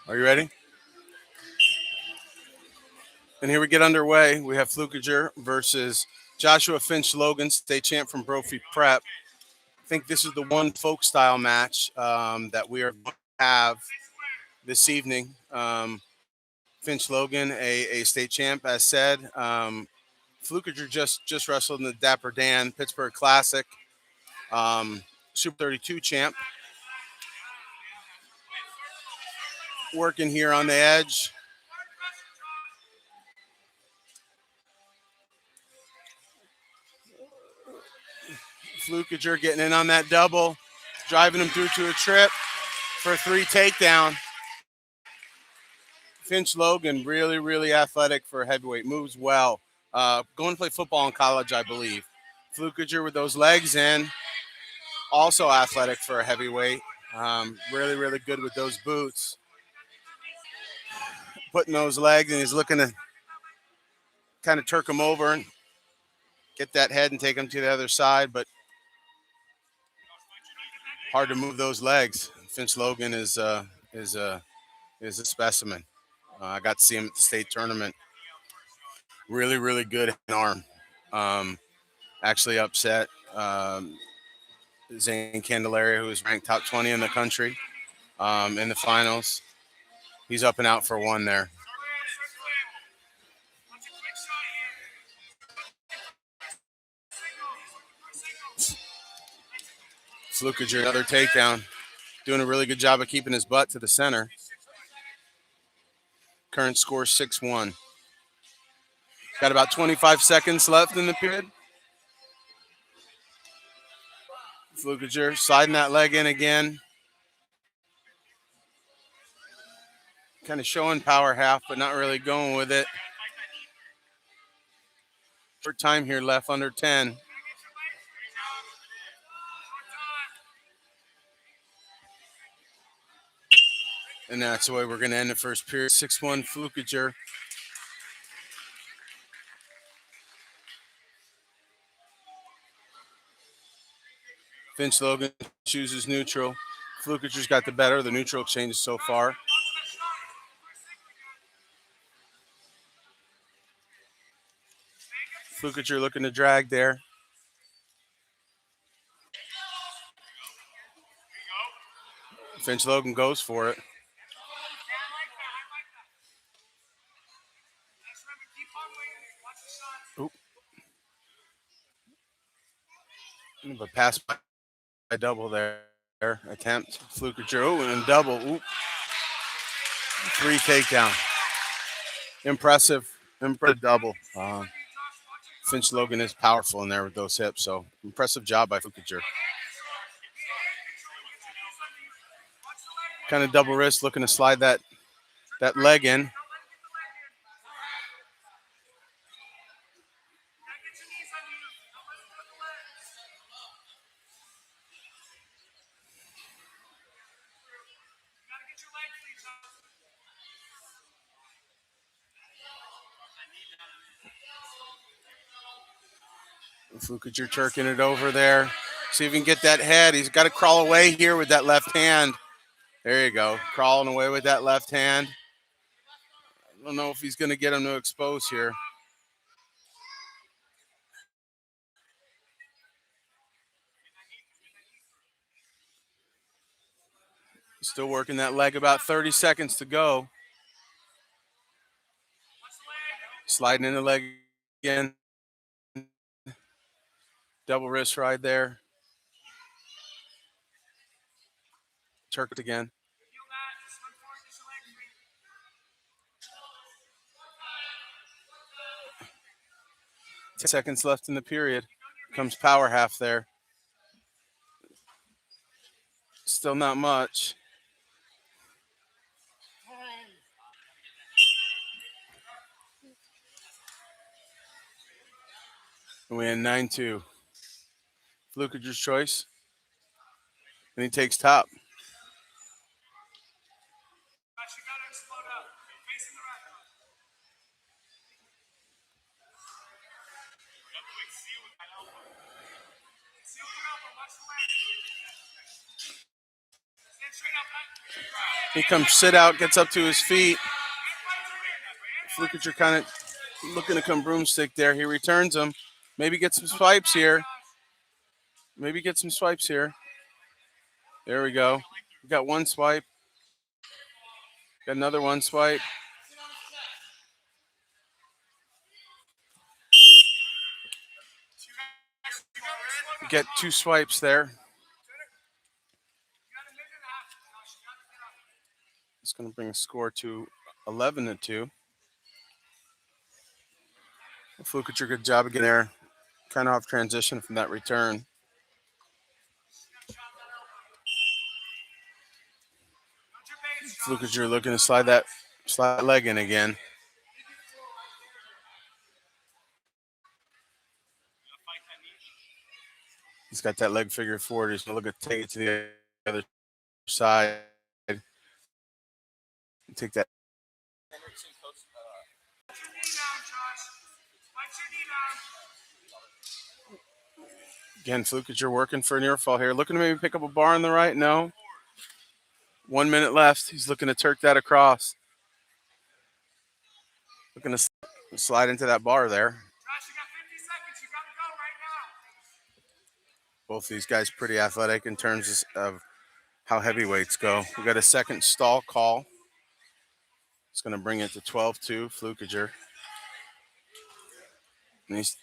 Are you ready? And here we get underway. We have Flukajer versus Joshua Finch Logan, state champ from Brophy Prep. I think this is the one folk style match that we are going to have this evening. Finch Logan, a state champ, as said. Flukajer just wrestled in the Dapper Dan Pittsburgh Classic. Super 32 champ. Working here on the edge. Flukajer getting in on that double, driving him through to a trip for a 3 takedown. Finch Logan, really athletic for a heavyweight, moves well. Going to play football in college, I believe. Flukajer with those legs in, also athletic for a heavyweight. Really good with those boots. Putting those legs, and he's looking to kind of turk him over and get that head and take him to the other side, but hard to move those legs. Finch Logan is a specimen. I got to see him at the state tournament. Really good in arm. Actually upset Zane Candelaria, who is ranked top 20 in the country in the finals. He's up and out for one there. Flukajer, another takedown. Doing a really good job of keeping his butt to the center. Current score 6-1. Got about 25 seconds left in the period. Flukajer sliding that leg in again. Kind of showing power half, but not really going with it. Short time here left, under 10. And that's the way we're going to end the first period. 6-1 Flukajer. Finch Logan chooses neutral. Flukajer's got the better. The neutral exchanges so far. Flukajer looking to drag there. Finch Logan goes for it. Oop. But pass by double there. Attempt. Flukajer. Oh, and double. Oop. 3 takedown. Impressive double. Finch Logan is powerful in there with those hips, so impressive job by Flukajer. Kind of double wrist, looking to slide that leg in. Flukajer turking it over there. See if he can get that head. He's got to crawl away here with that left hand. There you go. Crawling away with that left hand. I don't know if he's going to get him to expose here. Still working that leg, about 30 seconds to go. Sliding in the leg again. Double wrist ride there. Turk it again. 10 seconds left in the period. Comes power half there. Still not much. And we end 9-2. Flukajer's choice. And he takes top. He comes sit out, gets up to his feet. Flukajer kind of looking to come broomstick there. He returns him. Maybe get some swipes here. There we go. We got one swipe. Got another one swipe. Get two swipes there. It's going to bring a score to 11-2. Flukajer, good job of getting there. Kind of off transition from that return. Flukajer looking to slide that leg in again. He's got that leg figure forward. He's going to look at take it to the other side. Take that. Again, Flukajer working for a near fall here. Looking to maybe pick up a bar on the right. No. 1 minute left. He's looking to Turk that across. Looking to slide into that bar there. Both these guys pretty athletic in terms of how heavyweights go. We got a second stall call. It's going to bring it to 12-2, Flukajer. And he's,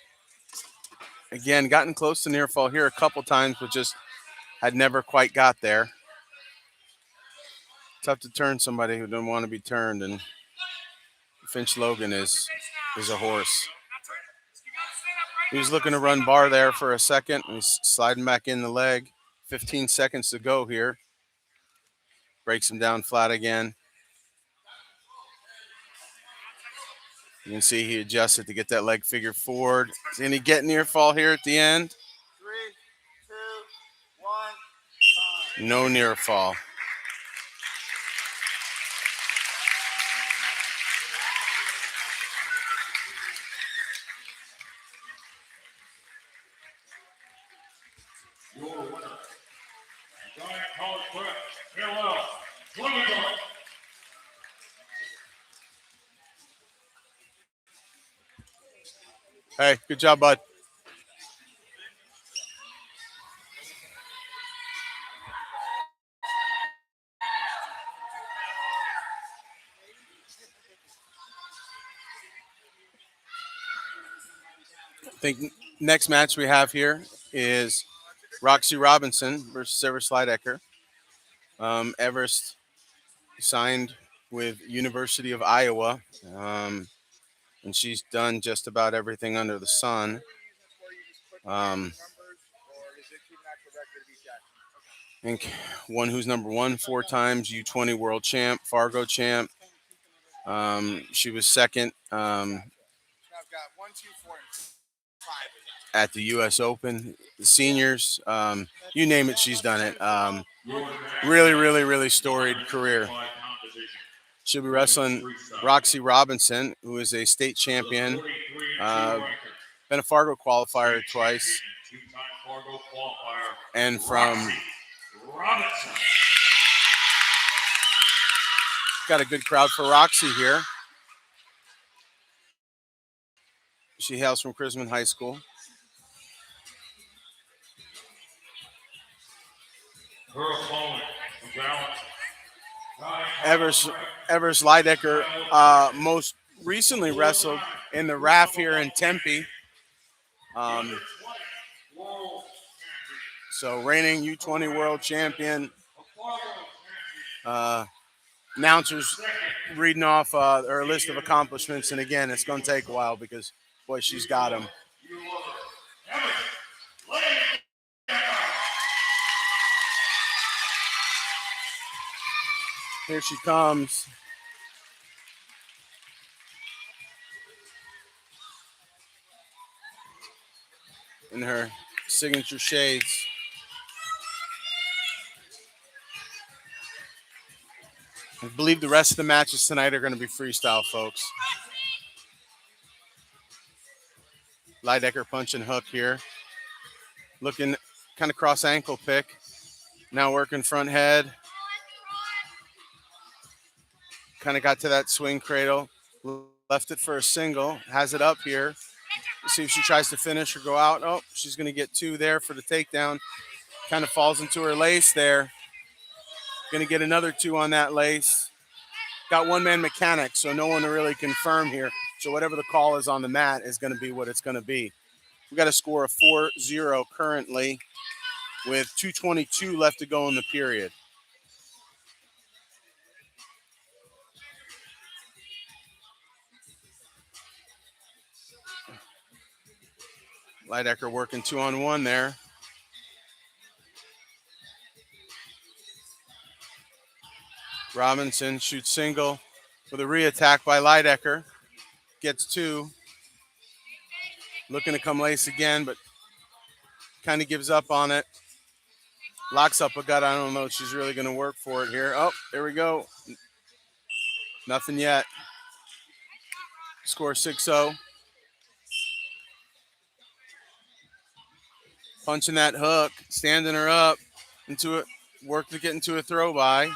again, gotten close to near fall here a couple times, but just had never quite got there. Tough to turn somebody who doesn't want to be turned, and Finch Logan is a horse. He was looking to run bar there for a second. He's sliding back in the leg. 15 seconds to go here. Breaks him down flat again. You can see he adjusted to get that leg figure forward. Can he get near fall here at the end? 3, 2, 1. No near fall. Your winner, Giant College Prep, farewell, Logan. Hey, good job, bud. I think next match we have here is Roxy Robinson versus Everest Liecker. Everest signed with University of Iowa, and she's done just about everything under the sun. I think one who's number 1 4 times, U20 world champ, Fargo champ. She was second at the U.S. Open, the seniors, you name it, she's done it. Really storied career. She'll be wrestling Roxy Robinson, who is a state champion, been a Fargo qualifier twice, and from got a good crowd for Roxy here. She hails from Chrisman High School. Her opponent, Evers Liecker most recently wrestled in the RAF here in Tempe. So reigning U20 world champion. Announcers reading off her list of accomplishments, and again, it's going to take a while because, boy, she's got them. Here she comes. In her signature shades. I believe the rest of the matches tonight are going to be freestyle, folks. Liecker punch and hook here. Looking kind of cross ankle pick. Now working front head. Kind of got to that swing cradle, left it for a single, has it up here. Let's see if she tries to finish or go out. Oh, she's going to get 2 there for the takedown. Kind of falls into her lace there. Going to get another 2 on that lace. Got one-man mechanic, so no one to really confirm here. So whatever the call is on the mat is going to be what it's going to be. We got a score of 4-0 currently with 2:22 left to go in the period. Liecker working 2-on-1 there. Robinson shoots single with a re-attack by Liecker. Gets 2. Looking to come lace again, but kind of gives up on it. Locks up a gut. I don't know if she's really going to work for it here. Oh, there we go. Nothing yet. Score 6-0. Punching that hook, standing her up into it. Work to get into a throw by.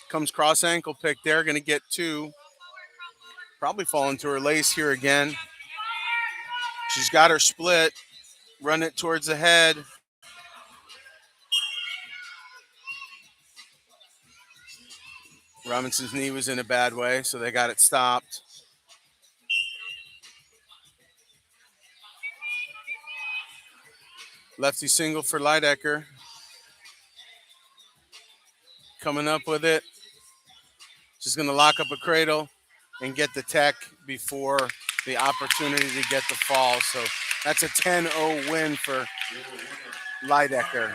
Comes cross ankle pick there. Going to get 2. Probably fall into her lace here again. She's got her split. Run it towards the head. Robinson's knee was in a bad way, so they got it stopped. Lefty single for Liecker. Coming up with it. She's going to lock up a cradle and get the tech before the opportunity to get the fall. So that's a 10-0 win for Liecker.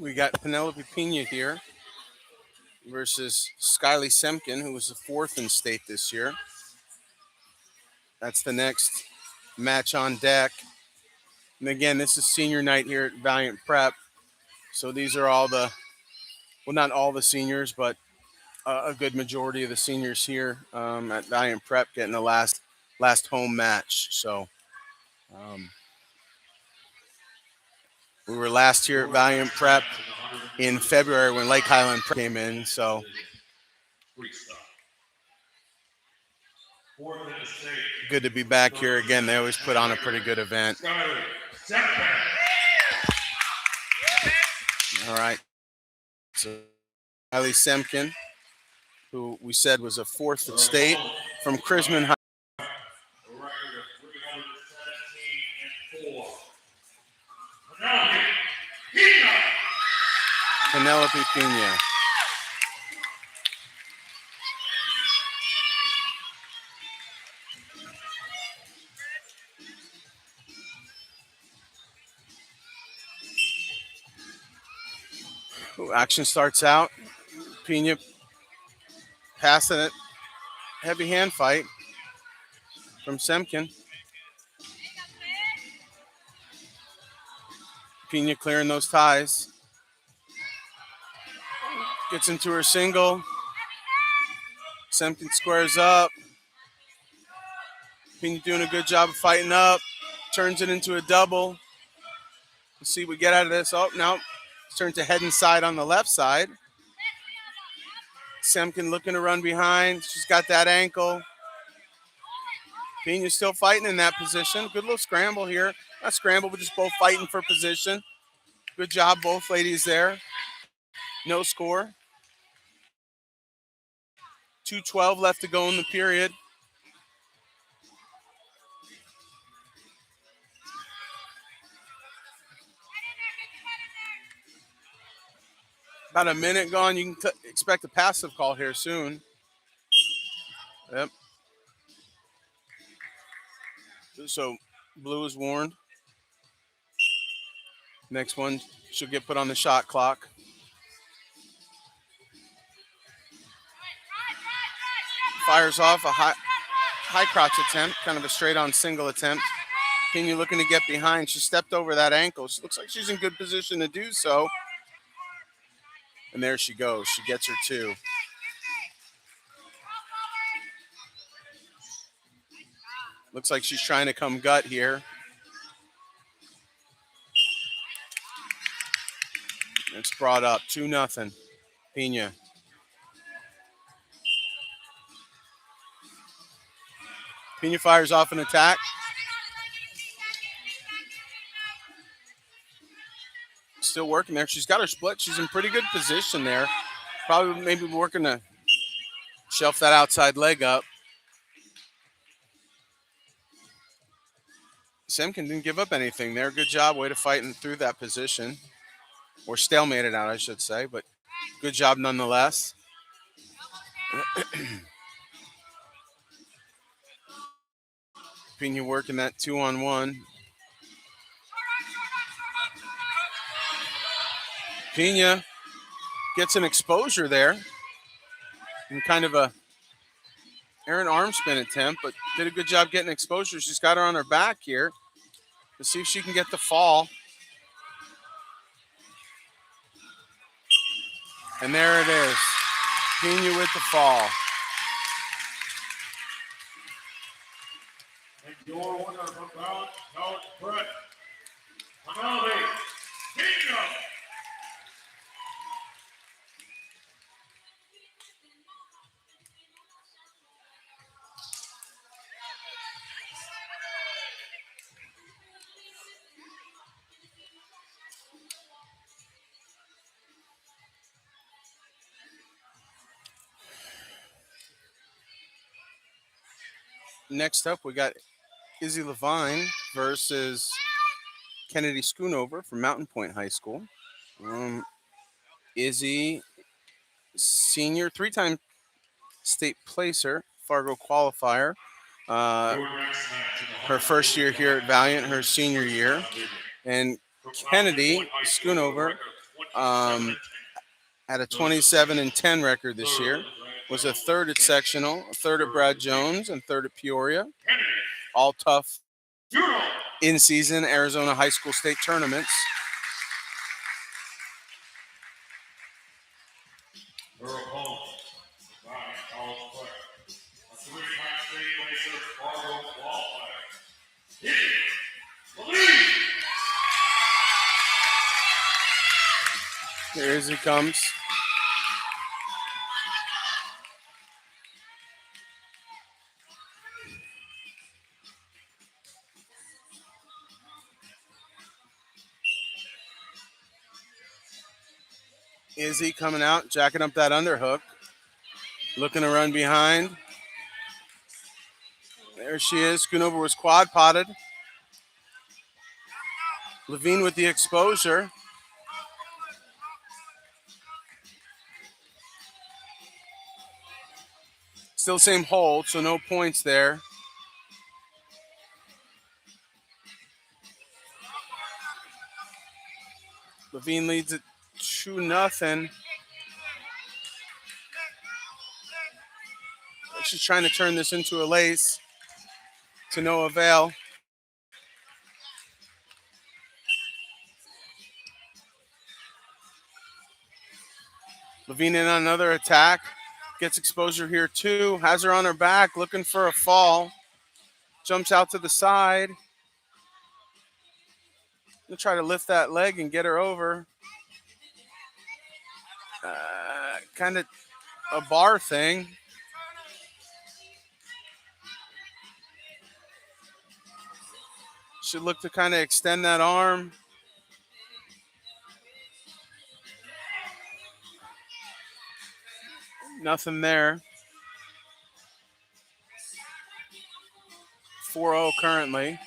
We got Penelope Pina here versus Simkin, who was the 4th in state this year. That's the next match on deck. And again, this is senior night here at Valiant Prep. So these are all the, well, not all the seniors, but a good majority of the seniors here at Valiant Prep getting the last home match. So we were last here at Valiant Prep in February when Lake Highland Prep came in. So good to be back here again. They always put on a pretty good event. All right. So Simkin, who we said was a 4th in state from Chrisman High. Penelope Pina. Action starts out. Pina passing it. Heavy hand fight from Simkin. Pina clearing those ties. Gets into her single. Simkin squares up. Pina doing a good job of fighting up. Turns it into a double. Let's see what we get out of this. Oh, no. Turns to head and side on the left side. Simkin looking to run behind. She's got that ankle. Pina's still fighting in that position. Good little scramble here. Not scramble, but just both fighting for position. Good job, both ladies there. No score. 2:12 left to go in the period. About a minute gone. You can expect a passive call here soon. Yep. So blue is warned. Next one should get put on the shot clock. Fires off a high crotch attempt, kind of a straight on single attempt Pina looking to get behind. She stepped over that ankle. She looks like she's in good position to do so. And there she goes. She gets her 2. Looks like she's trying to come gut here. It's brought up 2-0. Pina. Pina fires off an attack. Still working there. She's got her split. She's in pretty good position there. Probably maybe working to shelf that outside leg up. Simkin didn't give up anything there. Good job. Way to fighting through that position. Or stalemated out, I should say. But good job nonetheless. Pina working that 2-on-1. Pina gets an exposure there. And kind of a errant arm spin attempt, but did a good job getting exposure. She's got her on her back here. Let's see if she can get the fall. And there it is. Pina with the fall. And your winner from Valiant, Brett. Finale, Pina. Next up, we got Izzy Leavine versus Kennedy Skunover from Mountain Point High School. Izzy, senior, 3-time state placer, Fargo qualifier. Her first year here at Valiant, her senior year. And Kennedy Skunover had a 27-10 record this year. Was a third at sectional, a third at Brad Jones, and third at Peoria. All tough in-season Arizona high school state tournaments. Her opponent, Valiant College player, a 3-time state placer, Fargo qualifier, Leavine. Here as he comes. Izzy coming out, jacking up that underhook. Looking to run behind. There she is. Skunover was quad potted. Leavine with the exposure. Still same hold, so no points there. Leavine leads it 2-0. She's trying to turn this into a lace to no avail. Leavine in on another attack. Gets exposure here too. Has her on her back, looking for a fall. Jumps out to the side. Gonna try to lift that leg and get her over. Kind of a bar thing. Should look to kind of extend that arm. Nothing there. 4-0 currently.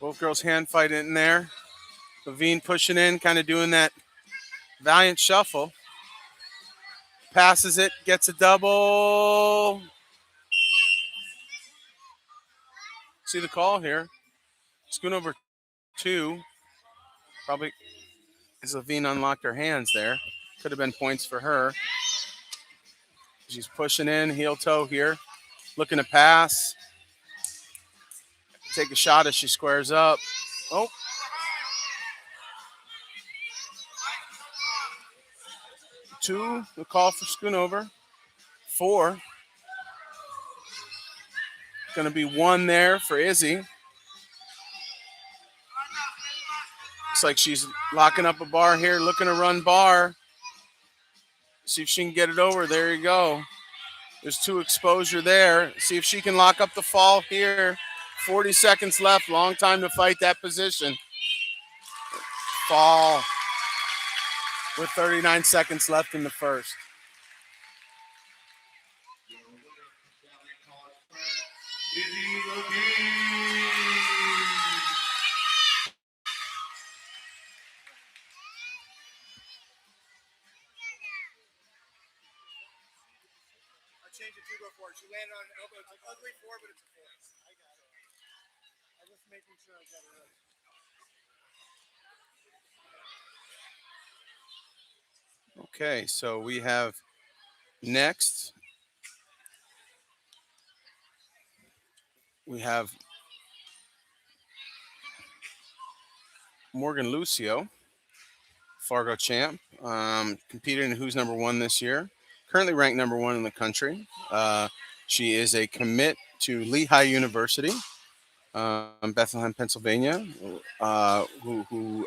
Both girls hand fight in there. Leavine pushing in, kind of doing that Valiant shuffle. Passes it, gets a double. See the call here. Skunover 2. Probably As Leavine unlocked her hands there. Could have been points for her. She's pushing in, heel toe here. Looking to pass. Take a shot as she squares up. Oh. 2, the call for Skunover. 4. Going to be 1 there for Izzy. Looks like she's locking up a bar here, looking to run bar. See if she can get it over. There you go. There's 2 exposure there. See if she can lock up the fall here. 40 seconds left. Long time to fight that position. Fall with 39 seconds left in the first. Change it to go forward. She landed on an elbow. It's like ugly 4, but it's a 4. I got it. I'm just making sure I got it right. Okay, so we have next. We have Morgan Lucio, Fargo champ, competed in Who's Number 1 this year. Currently ranked number 1 in the country. She is a commit to Lehigh University, Bethlehem, Pennsylvania, who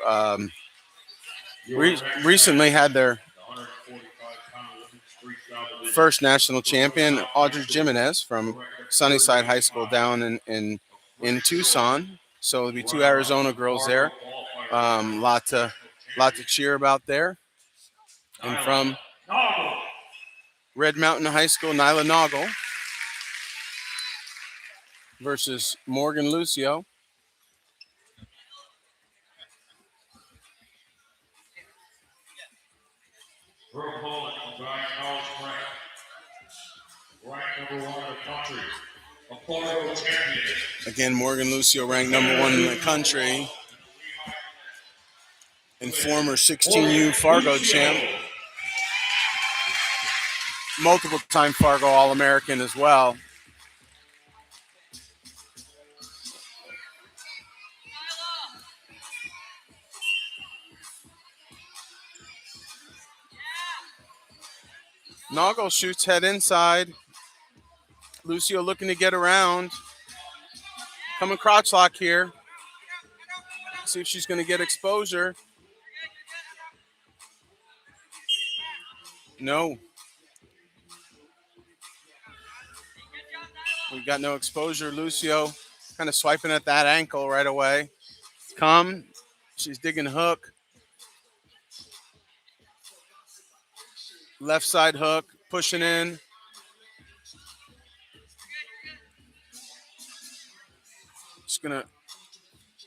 recently had their first national champion, Audrey Jimenez from Sunnyside High School down in Tucson. So it'll be 2 Arizona girls there. Lot to cheer about there. And from Red Mountain High School, Nyla Noggle versus Morgan Lucio. Her opponent from Valiant College ranked number 1 in the country, a Fargo champion. Again, Morgan Lucio ranked number 1 in the country and former 16U Fargo champ. Multiple time Fargo All-American as well. Noggle shoots head inside. Lucio looking to get around. Coming crotch lock here. See if she's going to get exposure. No. We got no exposure. Lucio kind of swiping at that ankle right away. She's digging hook. Left side hook, pushing in. Just going to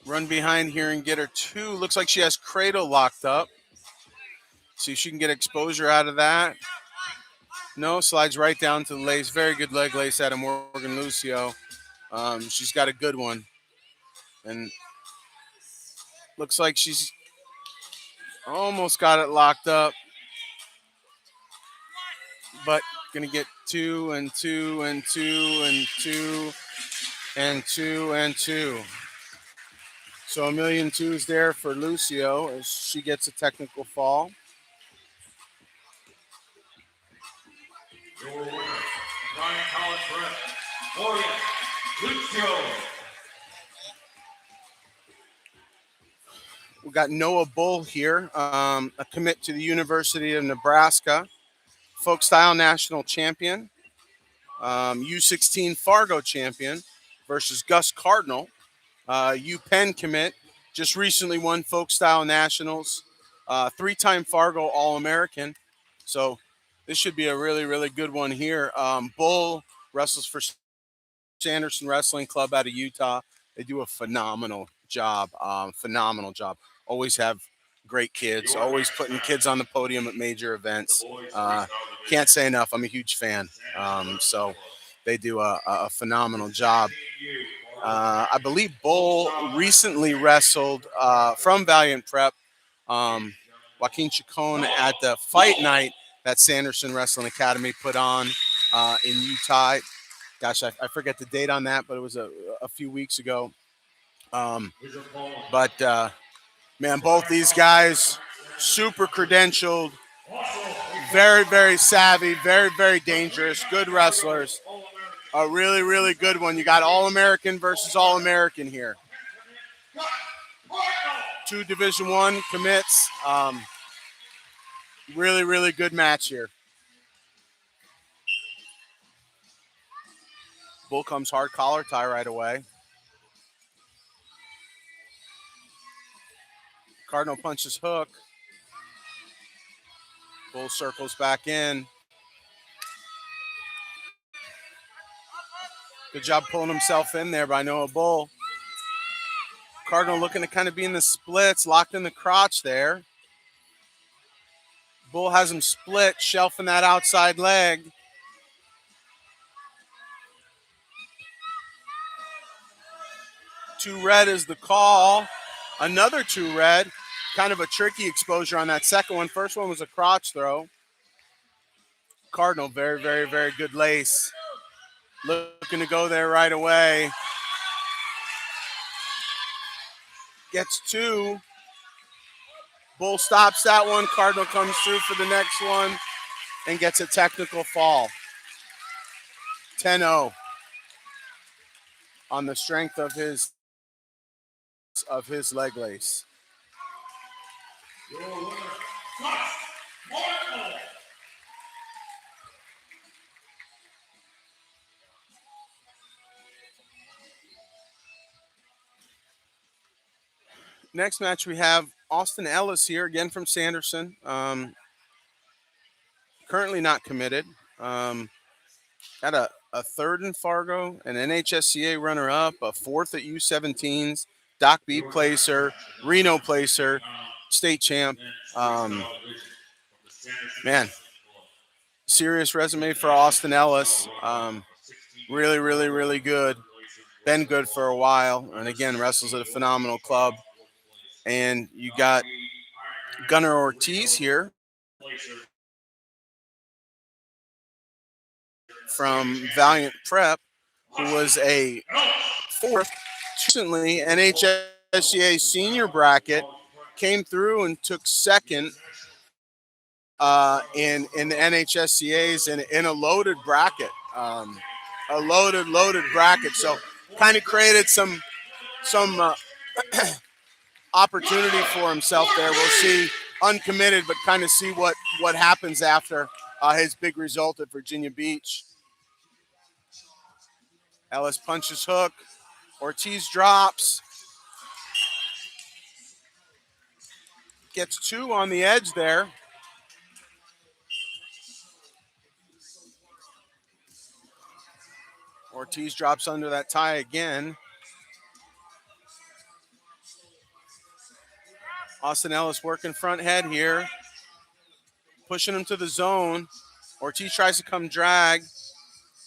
run behind here and get her 2. Looks like she has cradle locked up. See if she can get exposure out of that. No, slides right down to the lace. Very good leg lace out of Morgan Lucio. She's got a good one. And looks like she's almost got it locked up. But going to get 2 and 2 and 2 and 2 and 2 and 2. So a million twos there for Lucio as she gets a technical fall. Your winner, Valiant College Morgan Lucio. We got Noah Bull here, a commit to the University of Nebraska, folk style national champion, U16 Fargo champion versus Gus Cardinal, UPenn commit, just recently won folk style nationals, 3-time Fargo All-American. So this should be a really, really good one here. Bull wrestles for Sanderson Wrestling Club out of Utah. They do a phenomenal job. Always have great kids. Always putting kids on the podium at major events. Can't say enough. I'm a huge fan. So they do a phenomenal job. I believe Bull recently wrestled from Valiant Prep Joaquin Chacon at the fight night that Sanderson Wrestling Academy put on in Utah. Gosh, I forget the date on that, but it was a few weeks ago. Man, both these guys, super credentialed, very, very savvy, very, very dangerous, good wrestlers. A really, really good one. You got All-American versus All-American here. 2 Division I commits. Really, really good match here. Bull comes hard collar tie right away. Cardinal punches hook. Bull circles back in. Good job pulling himself in there by Noah Bull. Cardinal looking to kind of be in the splits, locked in the crotch there. Bull has him split, shelfing that outside leg. Two red is the call. Another 2 red. Kind of a tricky exposure on that second one. First one was a crotch throw. Cardinal, very, very, very good lace. Looking to go there right away. Gets 2. Bull stops that one. Cardinal comes through for the next one and gets a technical fall. 10-0 on the strength of his leg lace. Next match we have Austin Ellis here, again from Sanderson. Currently not committed. Had a 3rd in Fargo, an NHSCA runner-up, a 4th at U17s, Doc B placer, Reno placer, state champ. Man, serious resume for Austin Ellis. Really, really, really good. Been good for a while, and again, wrestles at a phenomenal club. And you got Gunnar Ortiz here from Valiant Prep, who was a 4th recently NHSCA senior bracket, came through and took 2nd in the NHSCAs in a loaded bracket, a loaded bracket. So kind of created some opportunity for himself there. We'll see, uncommitted, but kind of see what happens after his big result at Virginia Beach. Ellis punches hook. Ortiz drops. Gets 2 on the edge there. Ortiz drops under that tie again. Austin Ellis working front head here. Pushing him to the zone. Ortiz tries to come drag.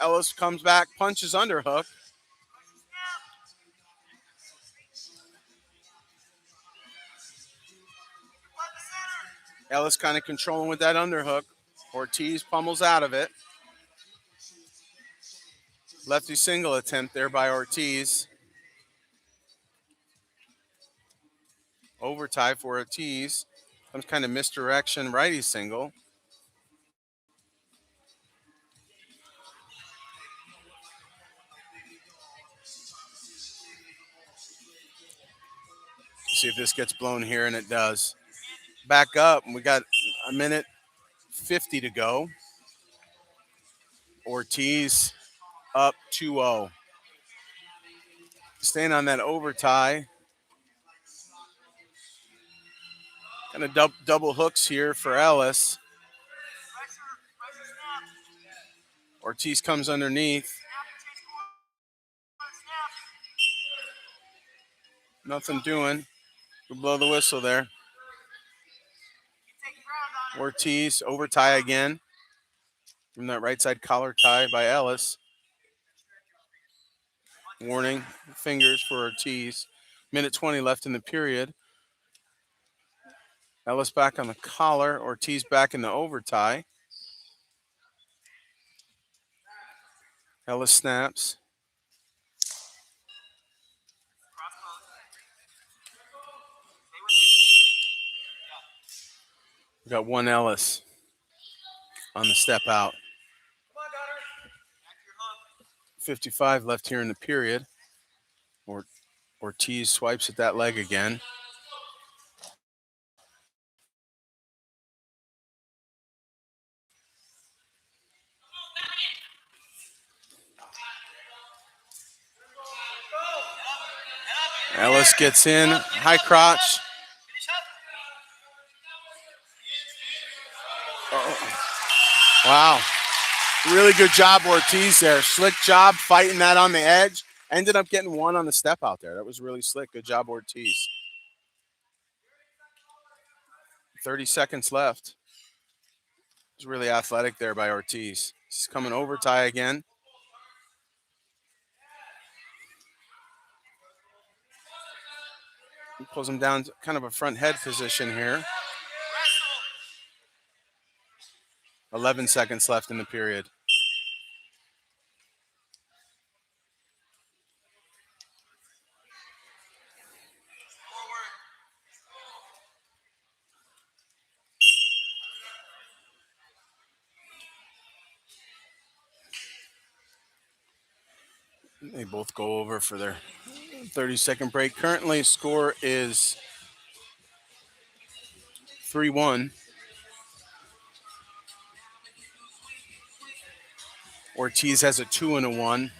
Ellis comes back, punches underhook. Ellis kind of controlling with that underhook. Ortiz pummels out of it. Lefty single attempt there by Ortiz. Overtie for Ortiz. Some kind of misdirection, righty single. See if this gets blown here, and it does. Back up, and we got a minute 50 to go. Ortiz up 2-0. Staying on that overtie. Kind of double hooks here for Ellis. Ortiz comes underneath. Nothing doing. We'll blow the whistle there. Ortiz overtie again. From that right side collar tie by Ellis. Warning, fingers for Ortiz. Minute 20 left in the period. Ellis back on the collar. Ortiz back in the overtie. Ellis snaps. We got one Ellis on the step out. 55 left here in the period. Ortiz swipes at that leg again. Ellis gets in, high crotch. Oh. Wow. Really good job, Ortiz there. Slick job fighting that on the edge. Ended up getting one on the step out there. That was really slick. Good job, Ortiz. 30 seconds left. It's really athletic there by Ortiz. He's coming over tie again. He pulls him down to kind of a front head position here. 11 seconds left in the period. They both go over for their 30-second break. Currently, score is 3-1. Ortiz has a 2 and a 1.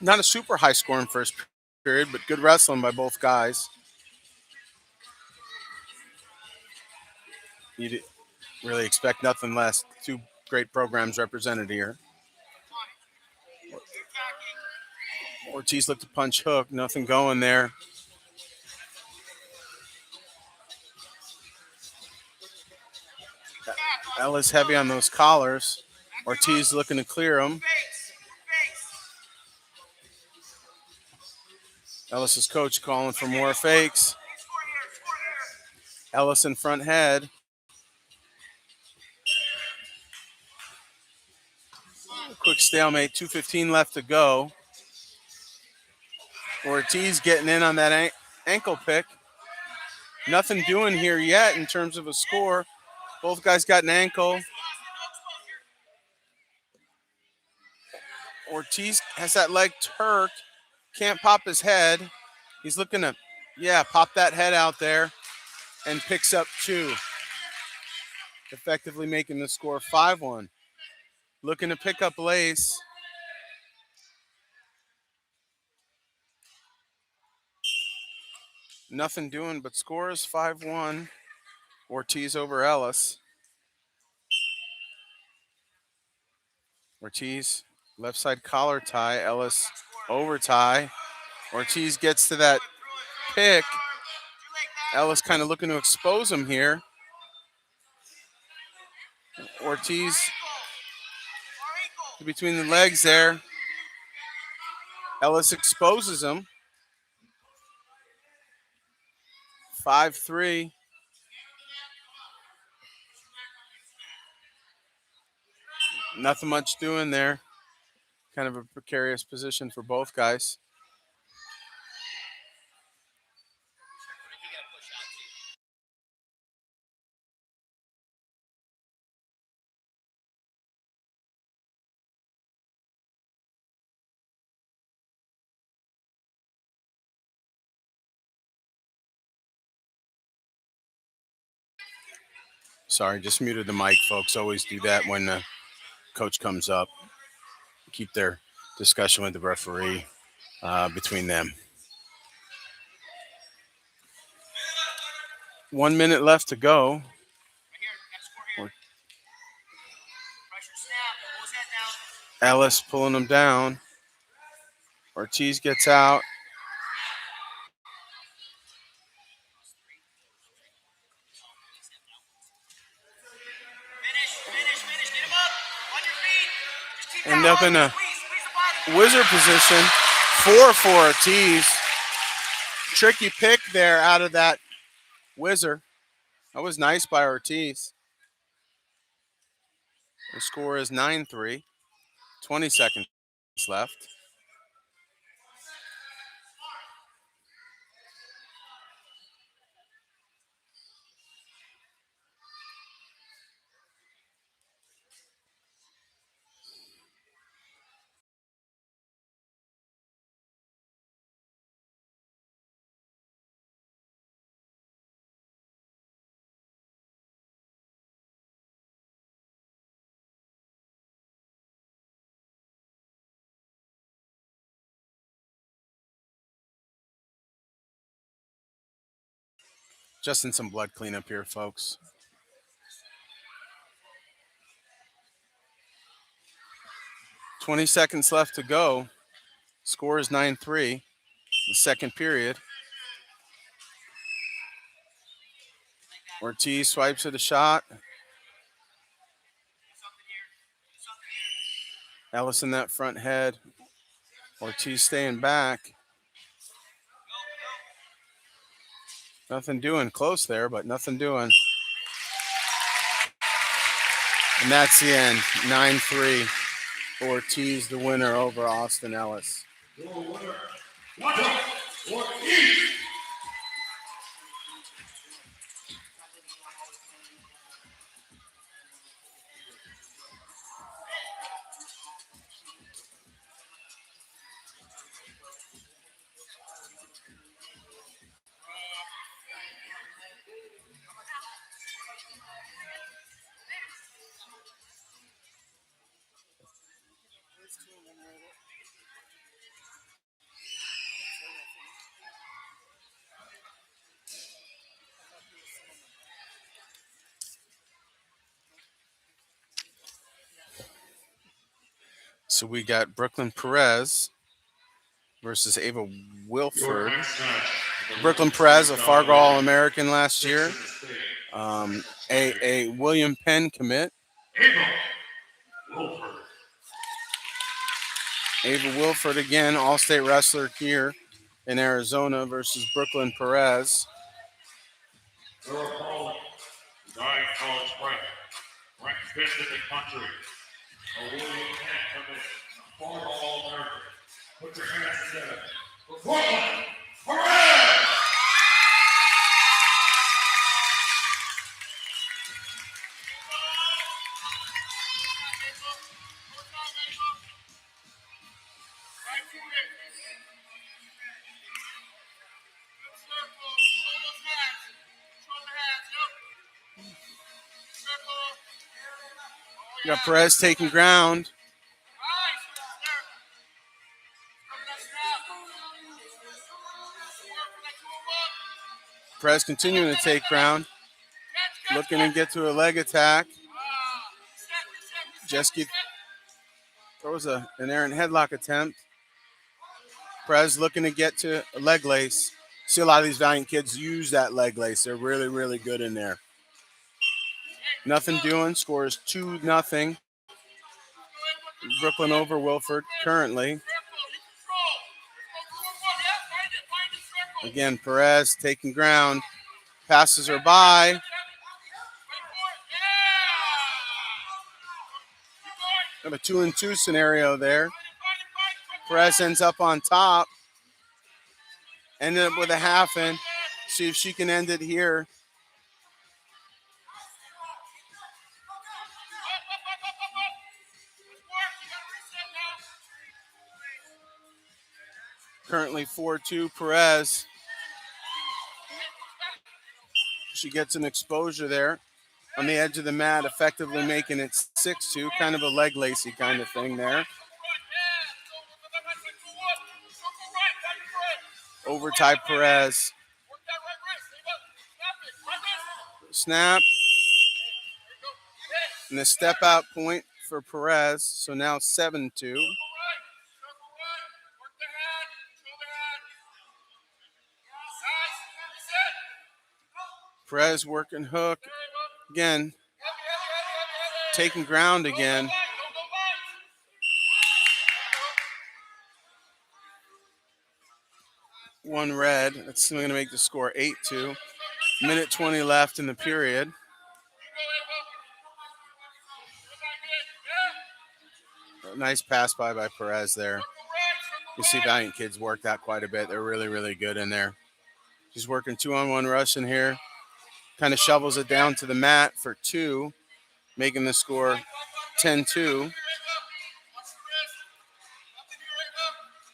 Not a super high scoring first period, but good wrestling by both guys. You really expect nothing less. Two great programs represented here. Ortiz looked to punch hook, nothing going there. Ellis heavy on those collars. Ortiz looking to clear him. Ellis's coach calling for more fakes. Ellis in front head. Quick stalemate, 2:15 left to go. Ortiz getting in on that ankle pick. Nothing doing here yet in terms of a score. Both guys got an ankle. Ortiz has that leg turked. Can't pop his head. He's looking to, pop that head out there and picks up 2. Effectively making the score 5-1. Looking to pick up lace. Nothing doing, but score is 5-1. Ortiz over Ellis. Ortiz, left side collar tie. Ellis over tie. Ortiz gets to that pick. Ellis kind of looking to expose him here. Ortiz between the legs there. Ellis exposes him. 5-3. Nothing much doing there. Kind of a precarious position for both guys. Sorry, just muted the mic, folks. Always do that when the coach comes up. Keep their discussion with the referee between them. 1 minute left to go. Ellis pulling him down. Ortiz gets out. up in a wizard position. 4 for Ortiz. Tricky pick there out of that wizard. That was nice by Ortiz. The score is 9-3. 20 seconds left. Just in some blood cleanup here, folks. "20 seconds left to go. Score is 9-3. The second period. Ortiz swipes at a shot. Ellis in that front head. Ortiz staying back. Nothing doing. Close there, but nothing doing. And that's the end. 9-3. Ortiz, the winner over Austin Ellis. Your winner, Ortiz. So we got Brooklyn Perez versus Ava Wilford. Brooklyn Perez, a Fargo All-American last year. A William Penn commit. Ava Wilford again, all-state wrestler here in Arizona versus Brooklyn Perez. Their opponent, 9 college prep, ranked 5th in the country. A William Penn commit, a Fargo All-American. Put your hands together for Brooklyn Perez! Got Perez taking ground. Perez continuing to take ground. Looking to get to a leg attack. Jesco throws an errant headlock attempt. Perez looking to get to a leg lace. See a lot of these Valiant kids use that leg lace. They're really, really good in there. Nothing doing. Score is 2-0. Brooklyn over Wilford currently. Again, Perez taking ground. Passes her by. Have a 2-2 scenario there. Perez ends up on top. Ended up with a half in. See if she can end it here. Currently 4-2 Perez. She gets an exposure there on the edge of the mat, effectively making it 6-2. Kind of a leg lacy kind of thing there. Overtime Perez. Snap. And a step out point for Perez. So now 7-2. Perez working hook. Again, taking ground again. one red. That's going to make the score 8-2. Minute 20 left in the period. A nice pass by Perez there. You see Valiant kids work that quite a bit. They're really, really good in there. He's working 2-on-1 rush in here. Kind of shovels it down to the mat for 2, making the score 10-2.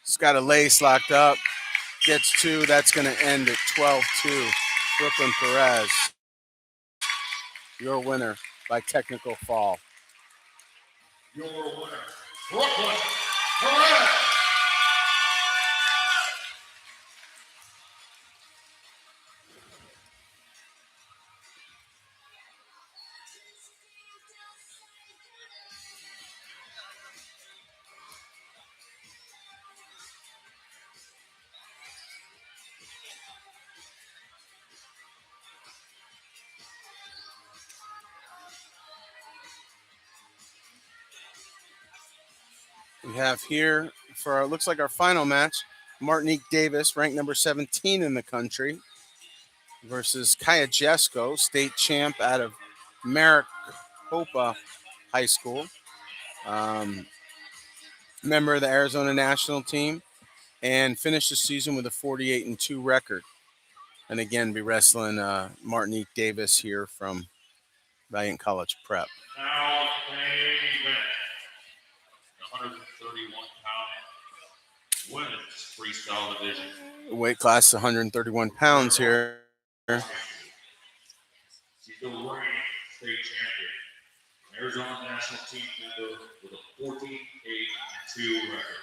He's got a lace locked up. Gets 2. That's going to end at 12-2. Brooklyn Perez, your winner by technical fall. Your winner, Brooklyn Perez. We have here for our, looks like our final match, Martinique Davis, ranked number 17 in the country, versus Jesco, state champ out of Maricopa High School, member of the Arizona national team, and finished the season with a 48-2 record. And again, be wrestling Martinique Davis here from Valiant College Prep. Now the main event, the 131-pound women's freestyle division. Weight class 131 pounds here. She's the reigning state champion, Arizona national team member with a 48-2 record.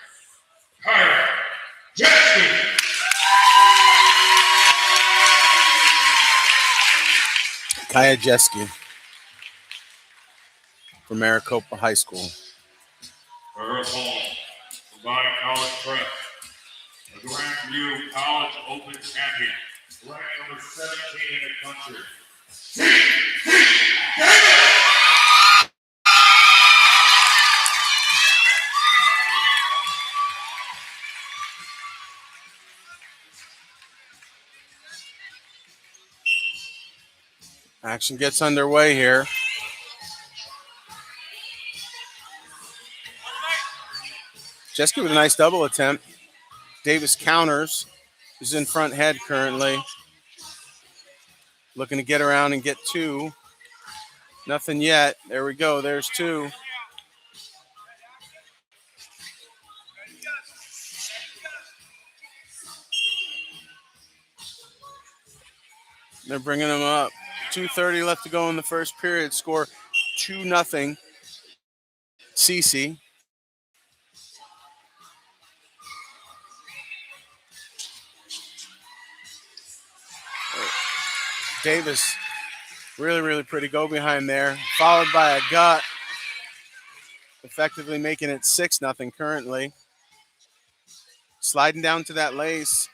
Jesco. Jesco from Maricopa High School. Her opponent, Valiant College Prep, the Grand View College Open champion, ranked number 17 in the country. Action gets underway here. Jesco with a nice double attempt. Davis counters. He's in front head currently. Looking to get around and get 2. Nothing yet. There we go. There's 2. They're bringing him up. 2:30 left to go in the first period. Score 2-0. CC. Davis, really, really pretty go behind there. Followed by a gut. Effectively making it 6-0 currently. Sliding down to that lace.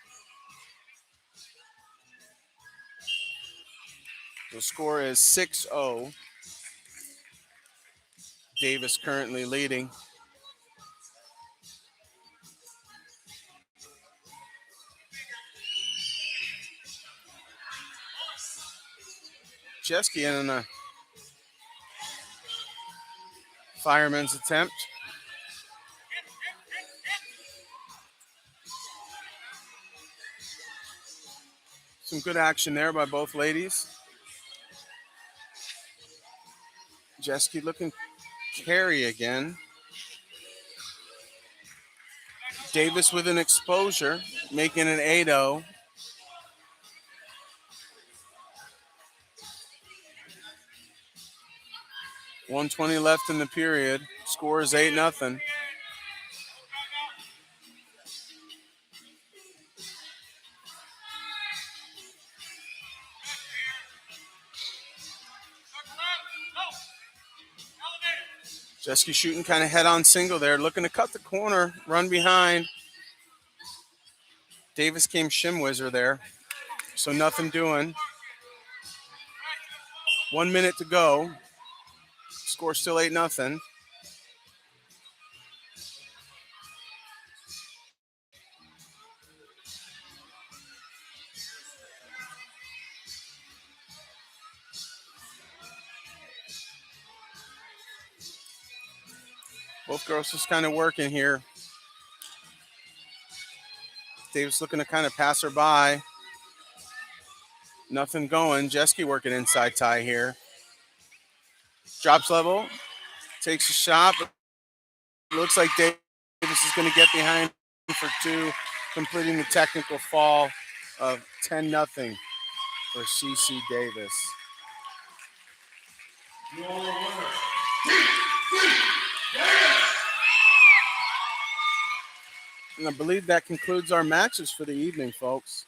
The score is 6-0. Davis currently leading. Jesco in a fireman's attempt. Some good action there by both ladies. Jesco looking carry again. Davis with an exposure, making an 8-0. .120 left in the period. Score is 8-0. Jesco shooting kind of head-on single there, looking to cut the corner, run behind. Davis came shim whizzer there, so nothing doing. 1 minute to go. Score still 8-0. Both girls just kind of working here. Davis looking to kind of pass her by. Nothing going. Jesco working inside tie here. Drops level. Takes a shot. But looks like Davis is going to get behind for two, completing the technical fall of 10-0 for CC Davis. Your winner. And I believe that concludes our matches for the evening, folks.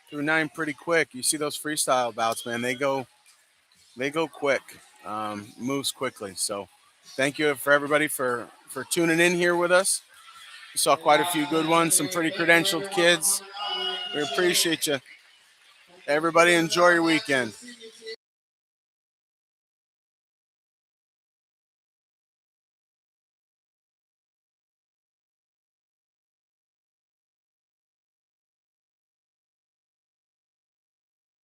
Through 9 pretty quick. You see those freestyle bouts, man. They go quick. Moves quickly. So thank you for everybody for tuning in here with us. We saw quite a few good ones, some pretty credentialed kids. We appreciate you. Everybody enjoy your weekend.